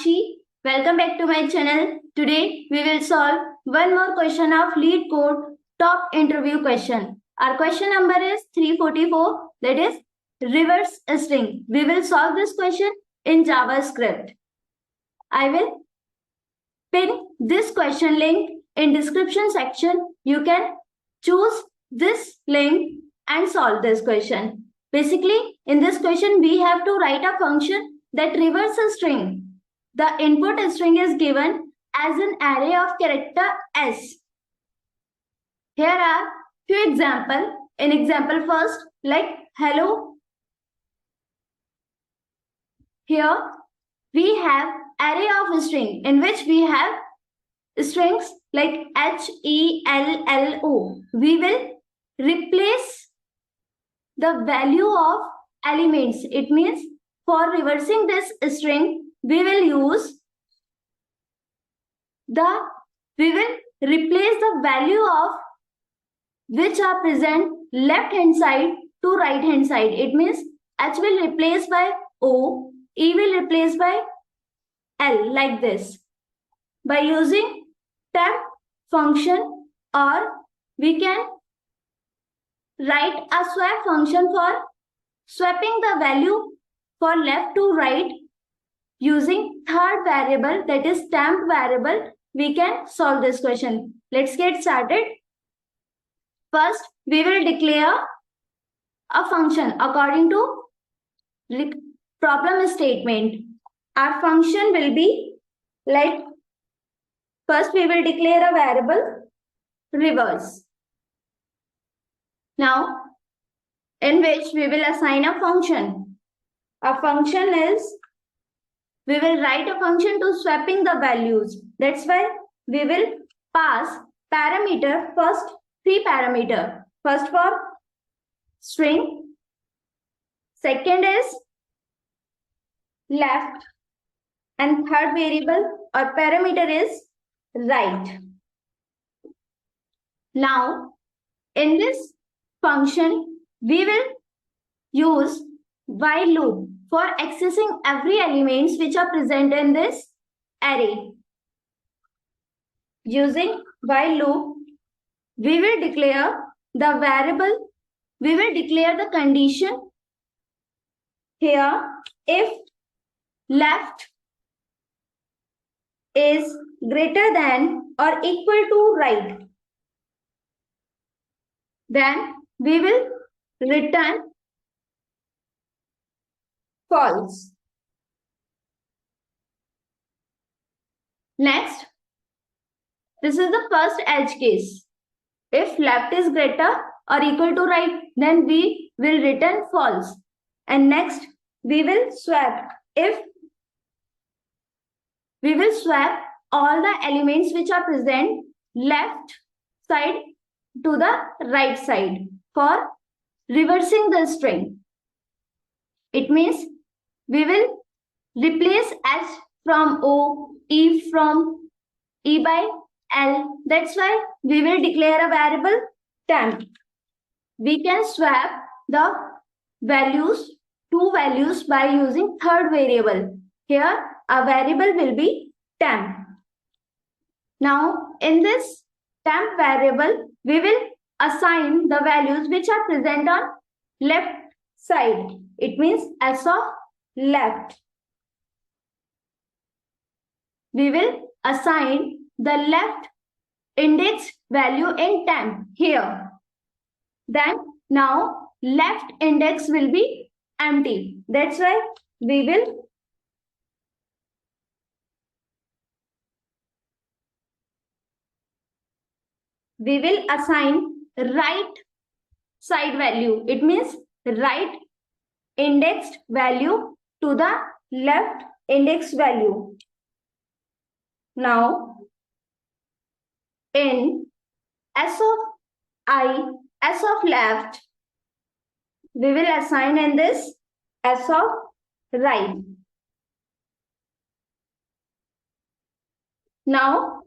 Sakshi. Welcome back to my channel. Today we will solve one more question of Lead Code top interview question. Our question number is 344, that is reverse string. We will solve this question in JavaScript. I will pin this question link in description section. You can choose this link and solve this question. Basically, in this question, we have to write a function that reverses a string. The input string is given as an array of character S. Here are few examples. In example first, like hello. Here we have array of string in which we have strings like HELLO. We will replace the value of elements. It means for reversing this string, we will replace the value of which are present left hand side to right hand side. It means H will replace by O, E will replace by L, like this. By using temp function, or we can write a swap function for swapping the value for left to right using third variable, that is temp variable. We can solve this question. Let's get started. First, we will declare a function according to problem statement. Our function will be like, first we will declare a variable reverse. Now, in which we will assign a function. A function is, we will write a function to swapping the values. That's why we will pass parameter, first 3 parameter. First for string, second is left, and third variable or parameter is right. Now, in this function, we will use while loop for accessing every elements which are present in this array. Using while loop, we will declare the variable, we will declare the condition here if left is greater than or equal to right. Then we will return false. Next, this is the first edge case. If left is greater or equal to right, then we will return false. And next, we will swap. If we will swap all the elements which are present left side to the right side for reversing the string. It means we will replace H from O, E from E by L. That's why we will declare a variable temp. We can swap the values, two values, by using third variable. Here a variable will be temp. Now in this temp variable, we will assign the values which are present on left side. It means S of left. We will assign the left index value in temp here. Then now left index will be empty. That's why we will assign right side value. It means right indexed value to the left index value. Now in S of left, we will assign in this S of right. Now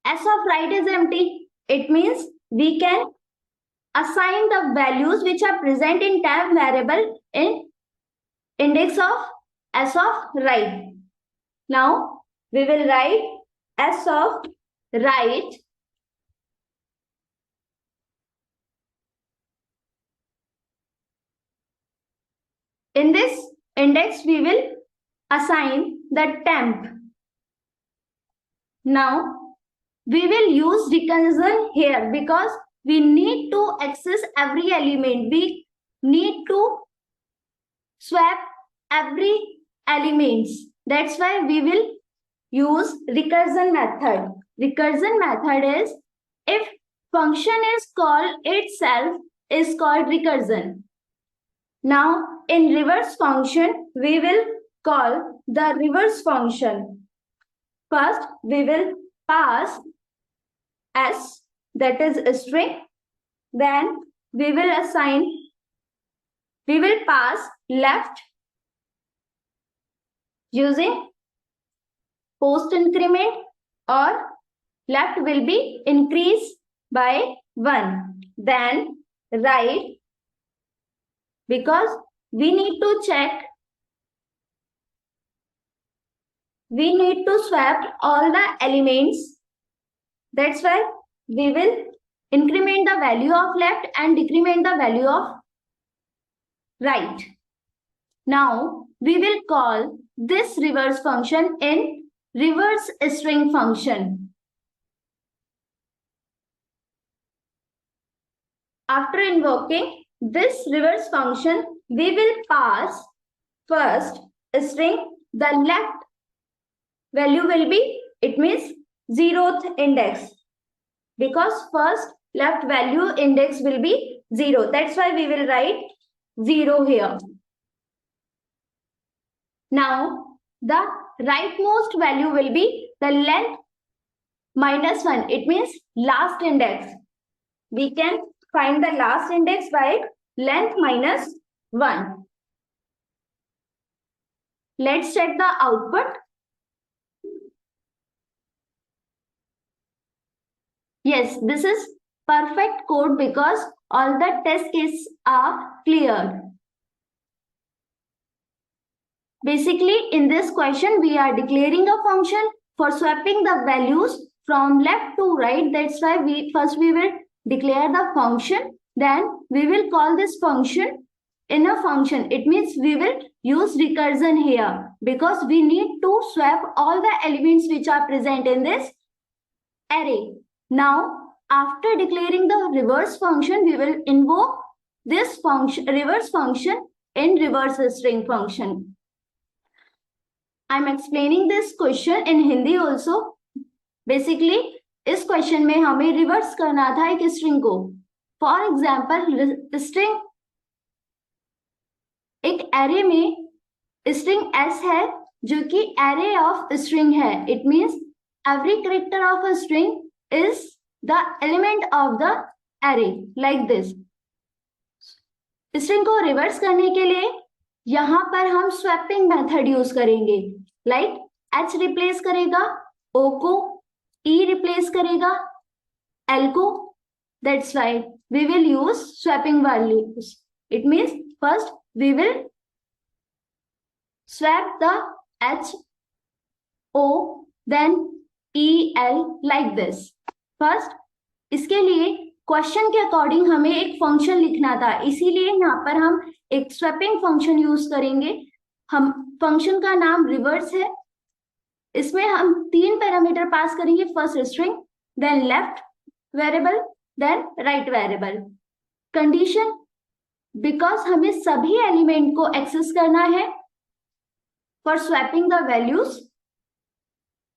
S of right is empty. It means we can assign the values which are present in temp variable in index of S of right. Now we will write S of right. In this index, we will assign the temp. Now we will use recursion here because we need to access every element. We need to swap every elements. That's why we will use recursion method. Recursion method is if function is called itself is called recursion. Now in reverse function, we will call the reverse function. First, we will pass S, that is a string. Then we will pass left using post increment, or left will be increased by 1. Then right, because we need to check, we need to swap all the elements. That's why we will increment the value of left and decrement the value of right. Now we will call this reverse function in reverse string function. After invoking this reverse function, we will pass first string. The left value will be, it means 0th index, because first left value index will be 0. That's why we will write 0 here. Now the rightmost value will be the length minus 1. It means last index. We can find the last index by length minus 1. Let's check the output. Yes, this is perfect code because all the test cases are cleared. Basically, in this question, we are declaring a function for swapping the values from left to right. That's why we will declare the function. Then we will call this function in a function. It means we will use recursion here because we need to swap all the elements which are present in this array. Now, after declaring the reverse function, we will invoke this function, reverse function in reverse string function. I'm explaining this question in Hindi also. Basically, इस question में हमें reverse करना था एक string को. For example, string एक array में string S है जो कि एरे ऑफ स्ट्रिंग है. It means every character of a string is the element of the array like this. String को रिवर्स करने के लिए यहां पर हम स्वैपिंग मेथड यूज करेंगे. लाइक h रिप्लेस करेगा o को, e रिप्लेस करेगा l को. That's why we will use swapping values. It means first we will swap the h, o, then e, l like this. First, इसके लिए question के according हमें एक function लिखना था, इसीलिए यहाँ पर हम एक स्वैपिंग फंक्शन यूज करेंगे. हम फंक्शन का नाम रिवर्स है. इसमें हम 3 पैरामीटर पास करेंगे. First string, then left variable, then right variable. Condition, because हमें सभी एलिमेंट को एक्सेस करना है for swapping the values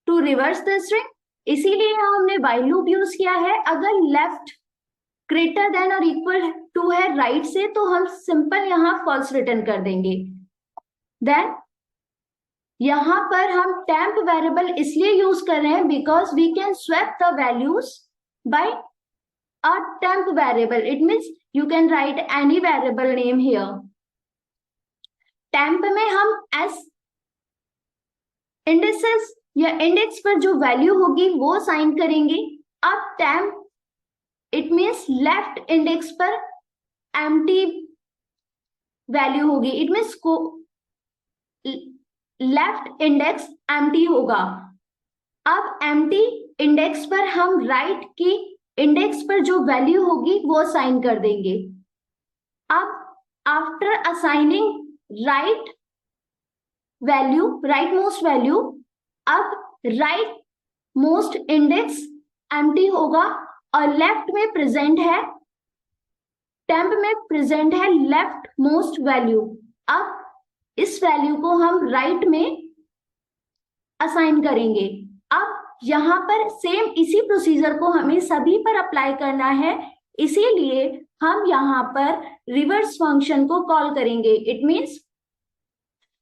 to reverse the string, इसीलिए हमने व्हाइल लूप यूज किया है. अगर लेफ्ट ग्रेटर देन और इक्वल टू है राइट से, तो हम सिंपल यहाँ फॉल्स रिटर्न कर देंगे. देन यहाँ पर हम टेम्प वेरिएबल इसलिए यूज कर रहे हैं because we can swap the values by a temp variable. It means you can write any variable name here. Temp में हम एस इंडिसेस या इंडेक्स पर जो वैल्यू होगी वो साइन करेंगे. अब temp it means left index पर एम्प्टी वैल्यू होगी. It means left index empty होगा। अब एम्प्टी इंडेक्स पर हम राइट की इंडेक्स पर जो वैल्यू होगी वो असाइन कर देंगे। अब after assigning right value, right most value, अब राइट मोस्ट इंडेक्स एम्प्टी होगा और लेफ्ट में प्रेजेंट है, टेम्प में प्रेजेंट है लेफ्ट मोस्ट वैल्यू। अब इस वैल्यू को हम राइट में असाइन करेंगे। अब यहाँ पर सेम इसी प्रोसीजर को हमें सभी पर अप्लाई करना है, इसीलिए हम यहाँ पर रिवर्स फंक्शन को कॉल करेंगे। इट मीन्स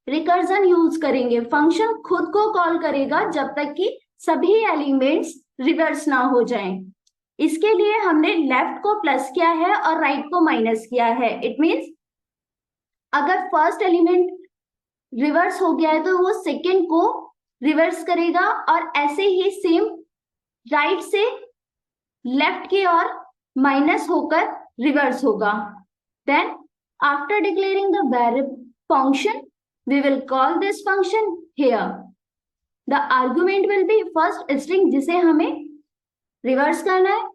रिकर्जन यूज करेंगे। फंक्शन खुद को कॉल करेगा जब तक कि सभी एलिमेंट्स रिवर्स ना हो जाएं। इसके लिए हमने लेफ्ट को प्लस किया है और राइट को माइनस किया है। इट मीन्स अगर फर्स्ट एलिमेंट रिवर्स हो गया है तो वो सेकेंड को रिवर्स करेगा और ऐसे ही सेम राइट से लेफ्ट की ओर माइनस होकर रिवर्स होगा। Then after declaring the variable function we will call this function here. The argument will be first string जिसे हमें रिवर्स करना है।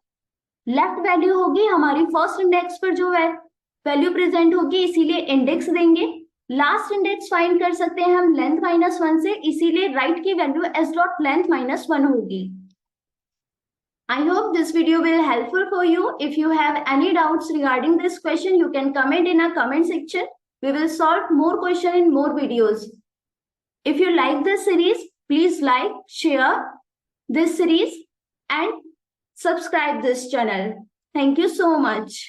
लेफ्ट वैल्यू होगी हमारी फर्स्ट इंडेक्स पर जो वैल्यू प्रेजेंट होगी, इसीलिए इंडेक्स देंगे। लास्ट इंडेक्स फाइंड कर सकते हैं हम लेंथ -1 से, इसीलिए राइट की वैल्यू s डॉट लेंथ -1 होगी। I hope this video will helpful for you. If you have any doubts regarding this question, you can comment in a comment section. We will solve more questions in more videos. If you like this series, please like, share this series and subscribe this channel. Thank you so much.